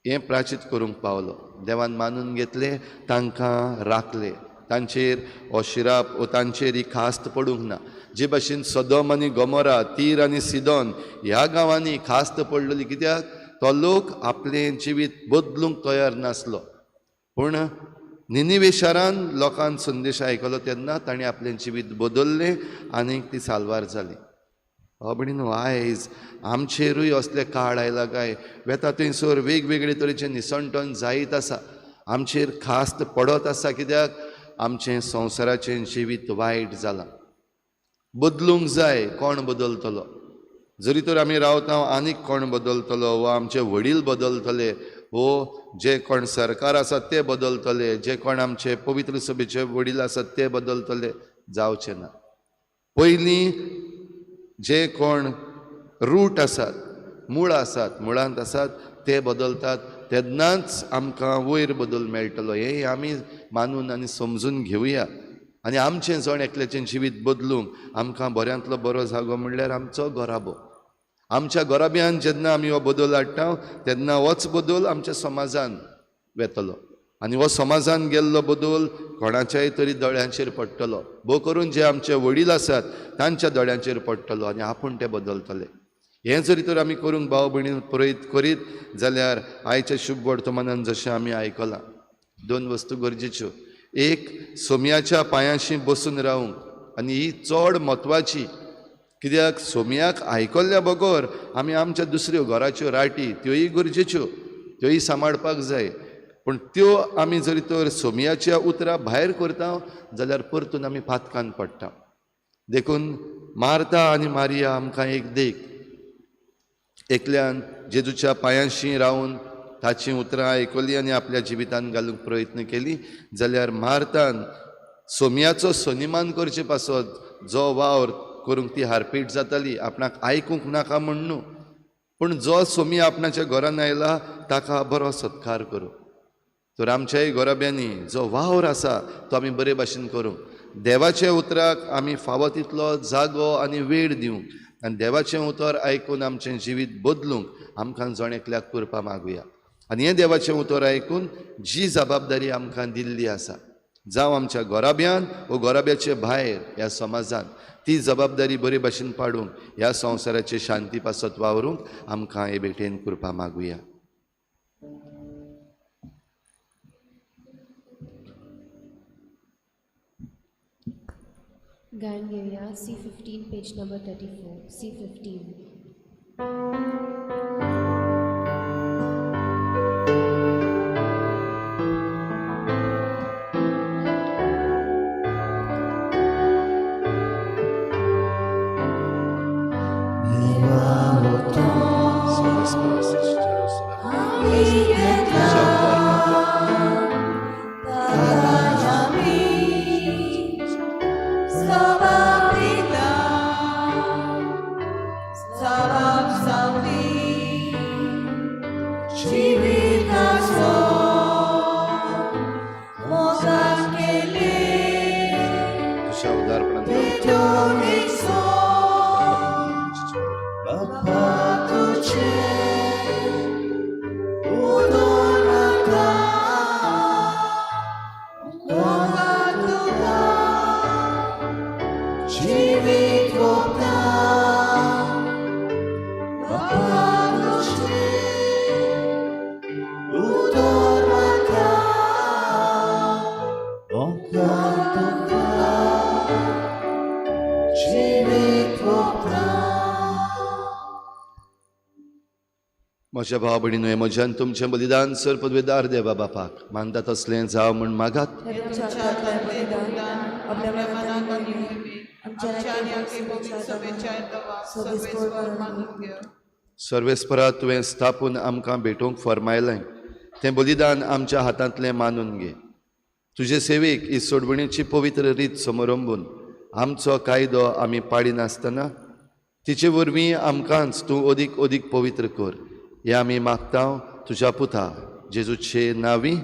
हें प्राचीत करूंक पावलो. देवान मानून घेतलें, तांकां राखलें, तांचेर हो शिराप वो तांचेर ही खास्त पडूंक ना. जे भाशेन सदोम आनी गमोरा, तीर आनी सिदोन ह्या गांवांनी खास्त पडलेली, कित्याक तो लोक आपलें जिवीत बदलूंक तयार नासलो. पूण निनिवे शारान लोकांन संदेश आयकलो तेन्ना ताणें आपलें जिवीत बदल्लें आनी ती साल्वार जाली. हो भयणीनो, आयज आमचेरूय असले काळ आयला काय, वेता थंयसर वेगवेगळे तरेचे निसंटन जायत आसा, आमचेर खास्त पडत आसा. कित्याक आमचें संवसाराचें जिवीत वायट जालां. बदलूंक जाय, कोण बदलतलो? जरी तर आमी रावता आनीक कोण बदलतलो, वा आमचे वडील बदलतले, वो जे कोण सरकार आसात ते बदलतले, जे कोण आमचे पवित्र सभेचे वडील आसात ते बदलतले, जावचे ना. पयलीं जे कोण रूट आसात, मूळ आसात, मुळांत आसात ते बदलतात, तेन्नाच आमकां वयर बदल मेळटलो. हें आमी मानून आनी समजून घेवया. आनी आमचें जण एकल्याचें जिवीत बदलूंक आमकां बऱ्यांतलो बरो जागो म्हणल्यार आमचो घोराबो. आमच्या घोराब्यान जेन्ना आमी हो बदल हाडटा तेन्ना होच बदल आमच्या समाजान वेतलो. आनी हो समाजान गेल्लो बदल कोणाच्याय तरी दोळ्यांचेर पडटलो, भोव करून जे आमचे वडील आसात तांच्या दोळ्यांचेर पडटलो आनी आपूण ते बदलतले. हें जरी तर आमी करूंक भाव भयणी प्रयत्न करीत जाल्यार आयच्या शुभ वर्तमानान जशें आमी आयकलां, 2 वस्तू गरजेच्यो. एक, सोमयाच्या पांयाशी बसून रावंक, आनी ही चड म्हत्वाची. कित्याक सोमयाक आयकल्ल्या बगर आमी आमच्या दुसऱ्यो घराच्यो राटी त्योय गरजेच्यो, त्योय सांबाळपाक जाय. पूण त्यो आमी जरी तर सोमयाच्या उतरां भायर करता जाल्यार परतून आमी पातकान पडटा. देखून मार्ता आनी मारिया आमकां एक देख, एकल्यान जेजूच्या पांयाशी रावन ताची उतरां आयकली आनी आपल्या जिवितान घालूंक प्रयत्न केली, जाल्यार मार्तान सोमयाचो सन्मान करचे पासत जो वावर करूंक ती हारपीट जाताली, आपणाक आयकूंक नाका म्हण न्हू, पूण जो सोमी आपणाच्या घरान आयला ताका बरो सत्कार करूं. तर आमच्याय घोराब्यांनी जो वावर आसा तो आमी बरे भाशेन करूं. देवाच्या उतराक आमी फावो तितलो जागो आनी वेळ दिवंक आनी देवाचें उतर आयकून आमचें जिवीत बदलूंक आमकां जण एकल्याक करपा मागुया. आनी हें देवाचें उतर आयकून जी जबाबदारी आमकां दिल्ली आसा, जावं आमच्या घोराब्यान वा घोराब्याचे भायर ह्या समाजान, ती जबाबदारी बरे भाशेन पाडूंक ह्या संवसाराचे शांती पासत वावरूंक आमकां हे भेटेन करपा मागुया. गायन घेऊया C15 पेज नंबर 34 C15. तुझ्या उदारपणान म्हज्या भाव भयणीनो, म्हज्यान तुमचें बलिदान सर पदवेदार देवा बापाक मानता तसलें जावं म्हण मागात. सर्वेस्परा तुवें स्थापून आमकां भेटूंक फरमायलें तें बलिदान आमच्या हातांतलें मानून घे. तुजे सेवेक ही सोडवणेची पवित्र रीत समोरंबून आमचो कायदो आमी पाडिनासतना तिचे वरवीं आमकांच तूं ओदीक ओदीक पवित्र कर. हे आमी मागता तुज्या पुता जेजूचे नांवी.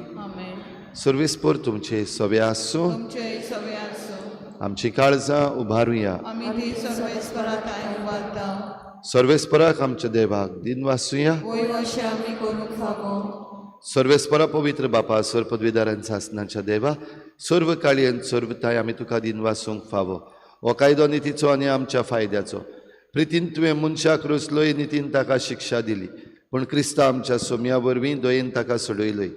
सर्वेस्पर तुमचे सवे आसूं. आमची काळजां उबारुया. सर्वेस्पराक आमच्या देवाक दिन वासुया. सर्वेस्परा पवित्र बापा सर पदवीदारांच्या आसनाच्या देवा, सर्व काळयेन सर्वताय आमी तुका दिन वासूंक फावो. हो कायदो नितीचो आनी आमच्या फायद्याचो. प्रितीन तुवें मनशाक रुचलोय, नितीन ताका शिक्षा दिली, पूण क्रिस्ता आमच्या सोम्या वरवीं दयेन ताका सोडयलय.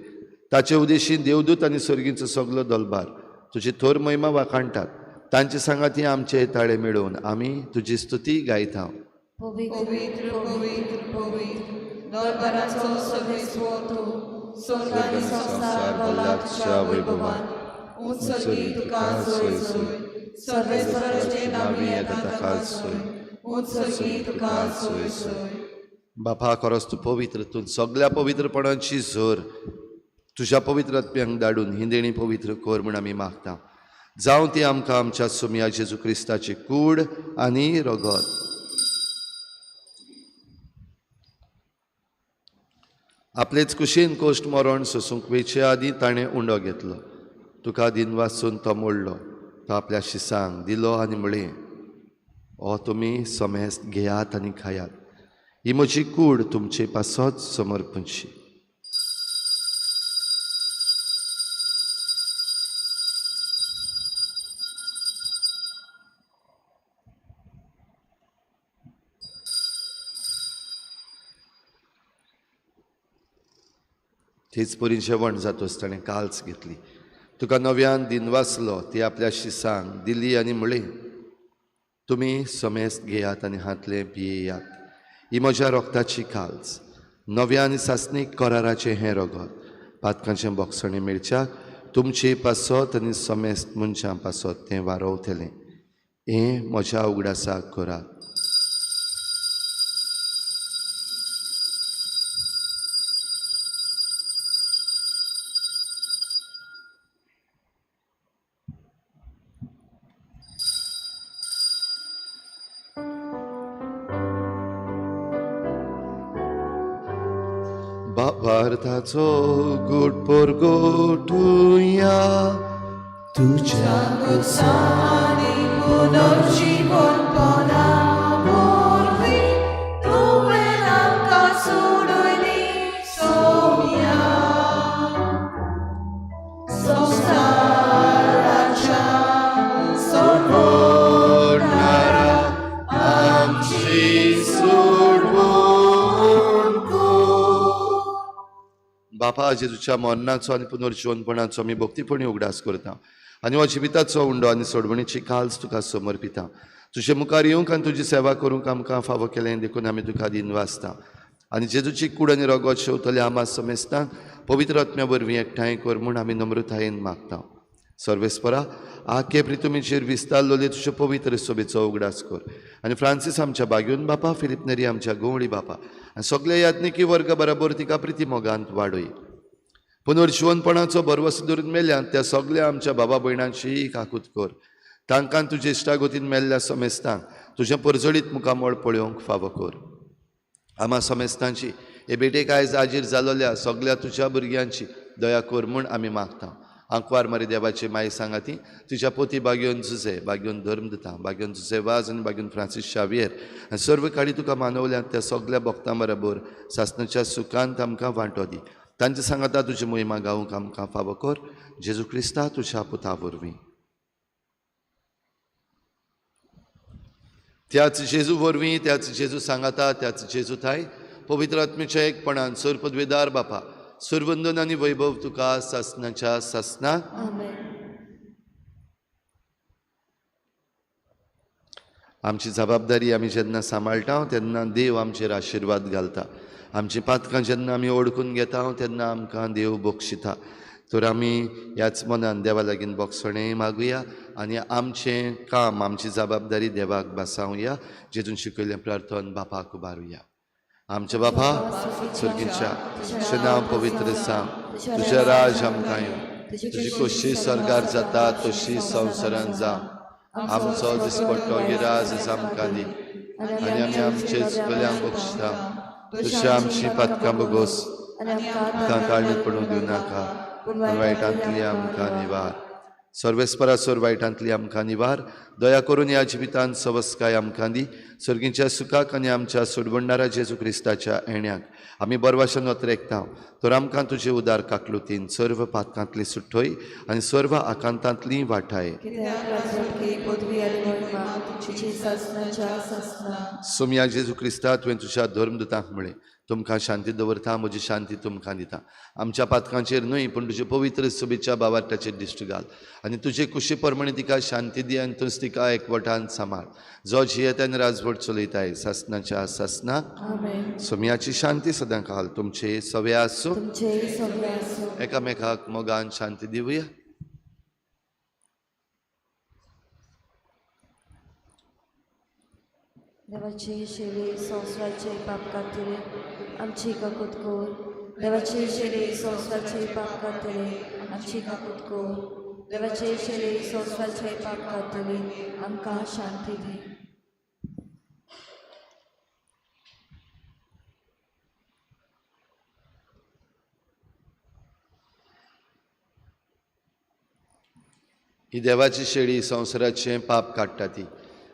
ताचे उदेशीन देवदूत आनी सर्गींचो सगलो दलबार तुजी थोर महिमा वाखाणटात. तांचे सांगाती आमचे ताळे मेळोवन आमी तुजी स्तुती गायता. पवित्र पवित्र पवित्र दरबाराचो सर्वेस्व तूं, स्वर्ग आनी संसार भला तुज्या वैभवान. उत्सर्गी तुका सोय सोय, सर्वेस्वराचे नांवी येता ताका सोय. उत्सर्गी तुका सोय सोय. बापा खरोच तूं पवित्र, तूं सगळ्या पवित्रपणाची झर तुज्या पवित्र आत्म्यांक धाडून ही देणी पवित्र कर म्हूण आमी मागता. जावं ती आमकां आमच्या सोम्या जेजू क्रिस्ताची कूड आनी रगत. आपलेच कुशीन कोश्ट मरण सोसूंक वेचे आदीं ताणें उंडो घेतलो. तुका दिन वाचून तो मोडलो. तो आपल्या शिसांक दिलो आनी म्हळें, हो तुमी समेस्त घेयात आनी खायात. ही म्हजी कूड तुमचे पासत समर्पणची. तीच परी जेवण जातोच ताणें काल्स घेतली. तुका नव्यान दिन वाचलो. ती आपल्या शिसांक दिली आनी म्हळें, तुमी समेस्त घेयात आनी हातले पियेयात. ही म्हज्या रोगताची काल्स, नव्या आनी सासणीक कराराचें हें रगत. पातकांचें बोगसणें मेळच्याक तुमची पासत आनी समेस्त मनशां पासत तें वारवतलें. हें म्हज्या उगडासाक करात. भारताचो गोड पोरगोटुया, तुझ्या उत्साहाने पुनर्जीवनपणा भोरवी तुवें आमकां सोडली सोम्या संसाराच्या सोडवणारा आमची सोडवण कर. बापा जेजूच्या मरणाचो आनी पुनर्जीवनपणाचो आमी भक्तीपणी उगडास करता आनी हो जिविताचो उंडो आनी सोडवणीची काल्स तुका समर्पिता. तुजे मुखार येवंक आनी तुजी सेवा करूंक आमकां फावो केलें देखून आमी तुका दिन वाचता आनी जेजूची कूड आनी रगत शेवतले आमा समेस्तांक पवित्र आत्म्या वरवीं एकठांय कर म्हूण आमी नम्रतायेन मागता. सर्वेस्परा आखे प्रितुमीचेर विस्तारलोले तुज्या पवित्र सोबेचो उगडास कर आनी फ्रांसीस आमच्या बागेवन बापा, फिलिप नेरी आमच्या गोवळी बापा आनी सगळे यात्निकी वर्ग बरोबर तिका प्रिती मोगांत वाडय. पुनर्जीवनपणाचो बरवस धरून मेल्ल्यान त्या सगळ्या आमच्या बाबा भयणांची काकूत कर. तांकां तुजे इश्टागोतीन मेल्ल्या समेस्तांक तुजें परजळीत मुखामळ पळोवंक फावो कर. आमा समेस्तांची हे बेटेक आयज आजीर जालोल्या सगळ्या तुज्या भुरग्यांची दया कर म्हूण आमी मागता. आंकवार मारी देवाची माय सांगाती तुज्या पोती बागेवन जुजे, बागेवन धर्मदता, बागेवन जुजे वाज आनी बागेवन फ्रांसीस शावियर आनी सर्व काळी तुका मानवल्यान त्या सगळ्या भक्तां बरोबर सासणाच्या सुखांत आमकां वांटो दी. तांचे सांगाता तुजी मोहिमा गावंक आमकां फावो कर. जेजू क्रिस्ता तुज्या पुता वरवीं. त्याच जेजू वरवीं, त्याच जेजू सांगाता, त्याच जेजू थाय पवित्र आत्मेच्या एकपणान सर पदवेदार बापा सुरवंदन आनी वैभव तुका सासणाच्या सासणाक. आमेन. आमची जबाबदारी आमी जेन्ना सांबाळटा तेन्ना देव आमचेर आशिर्वाद घालता. आमची पातकां जेन्ना आमी ओळखून घेता तेन्ना आमकां देव बक्षिता. तर आमी ह्याच मनान देवा लागीं बोगसणें मागुया आनी आमचें काम, आमची जबाबदारी देवाक बसावया. जेजून शिकयलें प्रार्थन बापाक उबारुया. आमचे बापा सुर्गीच्या तुजें नांव पवित्र सांग, तुजें राज आमकां येवं, तुजी खोशी स्वर्गार जाता तशी संवसारांत जावं. आमचो दिसपट्टो गिराज आमकां दी आनी आमी आमचे चुकल्यांक बक्षिता. तशी आमची पातकां बगोस आमकां ताळणीत पडूंक दिवं नाका, पूण वायटांतली आमकां निवार. सर्वेस्परा सर वायटांतली आमकां निवार. दया करून ह्या जिवितांत सवस्काय आमकां दी. सर्गीच्या सुखाक आनी आमच्या सोडवणाऱ्या जेजू क्रिस्ताच्या येण्याक आमी बरवाशेन वतरेकता. तर आमकां तुजे उदार काकलुतीन सर्व पातकांतली सुट्टोय आनी सर्व आकांतांतली वाटाय. सोम्या जेजू क्रिस्ता तुवें तुज्या धर्मदूतांक म्हळें तुमकां शांती दवरता, म्हजी शांती तुमकां दिता. आमच्या पातकांचेर न्हय पूण तुजे पवित्र सुबेच्या बावाटाचेर दिश्ट घाल आनी तुजे कुशी परमणी तिका शांती दी आनी तुज तिका एकवटान सांबाळ. जो जियेतान राजवट चलयताय सासणाच्या सासणाक. सोम्याची शांती सदां काल तुमचे सवे आसूं. एकामेकाक मोगान शांती दिवया. देवाची शेळी संवसाराचे पाप कातले आमची काकूत कोर. देवाची शेळी संवसाराचे पाप कातले आमची काकूत कोर. देवाची शेळी संवसाराचे पाप कातले आमकां शांती दी. ही देवाची शेळी संवसाराचें पाप काडटा ती.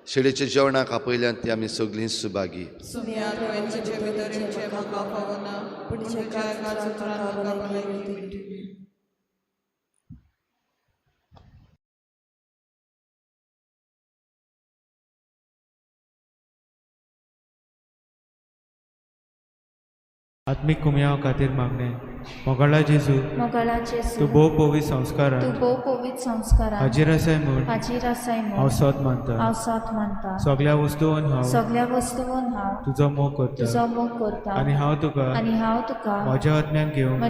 शेळीच्या जेवणाक आपयल्यान ती आमी सगळीं सुभागी. आत्मिक कुमयाव खातीर मागणें. मोगाळा जेजू तूं भोव पवित संस्कारांत हाजीर आसाय म्हूण हांव सत मानता. सगळ्या वस्तूंत हांव तुजो मोग करता आनी हांव तुका म्हज्या आत्म्यान घेवन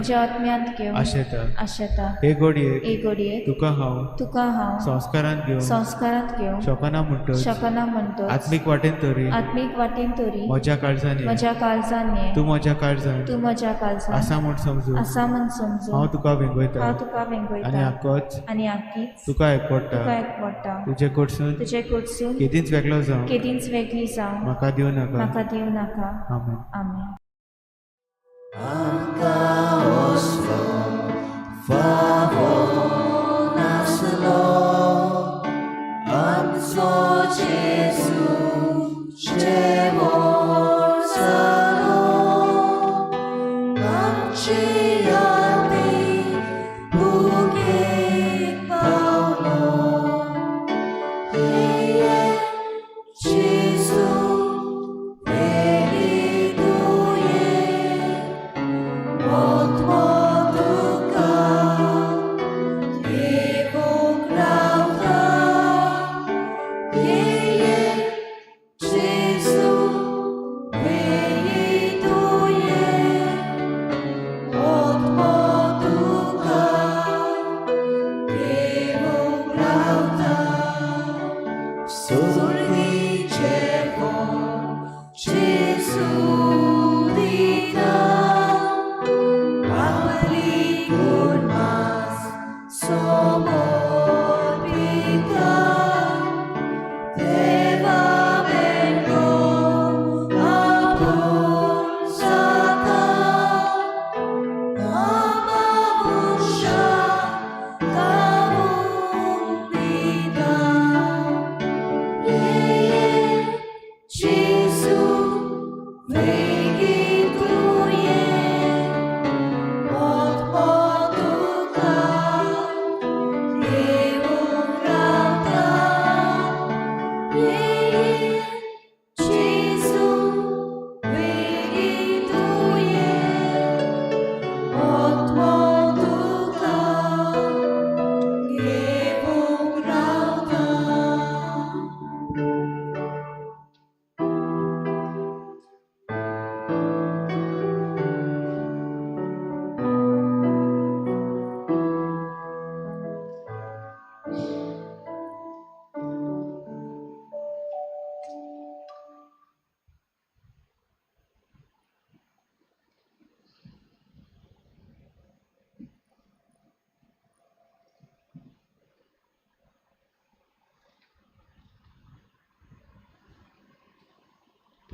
आशेता. हे घडयेक तुका हांव संस्कारांत घेवन शकना म्हणटच आत्मीक वाटेन तरी म्हज्या काळजांनी तूं म्हज्या काळजांत आसा म्हूण समजून हांव तुका वेंगयता आनी आख्खीच तुका एकवटा. तुजे कडसून केदींच वेगळो जावं म्हाका दिवं नाका. आमेन. Favor, nace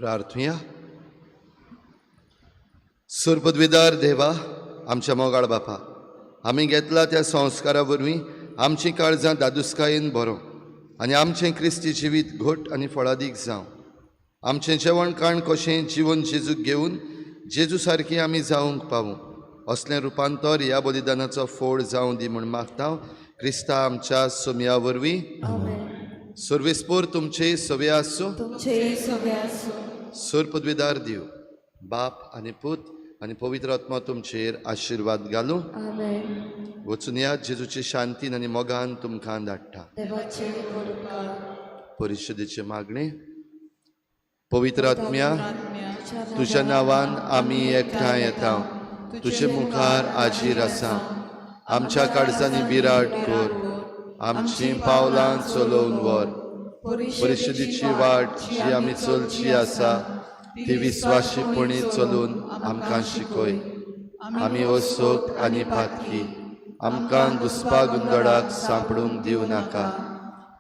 प्रार्थुया. सुरपदवीदार देवा, आमच्या मोगाळ बापा, आमी घेतला त्या संस्कारा वरवीं आमची काळजां दादुसकायेन भरो आनी आमचें क्रिस्ती जिवीत घोट आनी फळादीक जावं. आमचें जेवण खाण कशें जीवन जेजूक घेवन जेजू सारकी आमी जावंक पावूं असलें रुपांतर ह्या बलिदानाचो फोड जावं दी म्हूण मागता क्रिस्ता आमच्या सोमया वरवीं. सर्वेस्पोर तुमचे सवे आसूं. सोर पदवीदार दिव बाप आनी पूत आनी पवित्र आत्मा तुमचेर आशिर्वाद घालूं. वचून या जेजूचे शांतीन आनी मोगान तुमकां धाडटा. परिशदेचे मागणे. पवित्र आत्म्या, तुज्या नांवान आमी एकठांय येता. तुजे मुखार आजीर आसा. आमच्या काळजांनी विराट कर. आमची पावलां चलोवन व्हर. परिशदेची वाट जी आमी चलची आसा ती विस्वाशीपणी चलून आमकां शिकय. आमी वसोक आनी फातकी आमकां घुसपा गुंदडाक सांपडूंक दिवं नाका.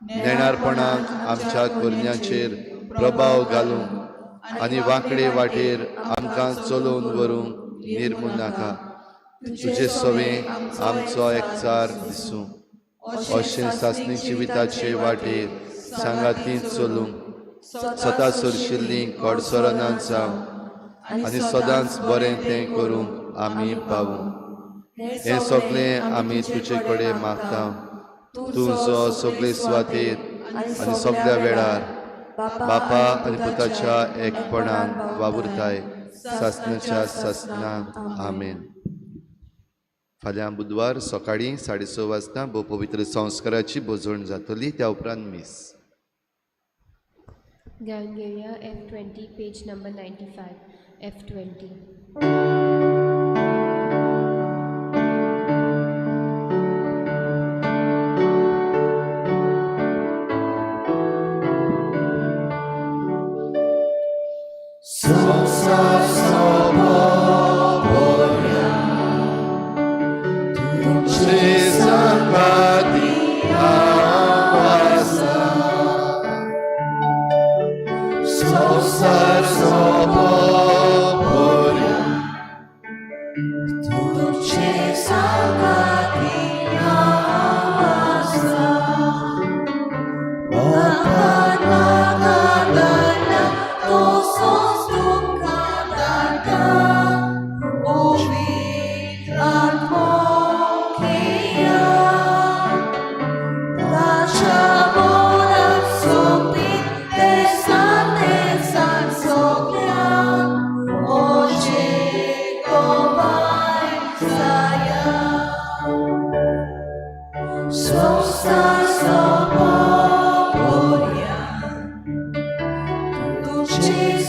नेणारपणाक आमच्या करण्यांचेर प्रभाव घालूंक आनी वांकडे वाटेर आमकां चलोवन व्हरूंक निर्मूल नाका. तुजे सवें आमचो एकचार दिसूं. अशें सासणी जिविताचे वाटेर सांगातीन चलूंक स्वता सरशिल्लीं कडसरनां जावं आनी सदांच बरें तें करूंक आमी पावूं. हें सगळें आमी तुजे कडेन मागता. तूं जो सगळे सुवातेर आनी सगळ्या वेळार बापा आनी पुताच्या एकपणान वावुरताय सासणाच्या सासणांत. आमेन. फाल्यां बुधवार सकाळीं 6:30 वाजता भोव पवित्र संस्काराची बोजवण जातली. त्या उपरांत मीस. गायन घेऊया F20 page number 95. F20.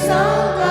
Sangha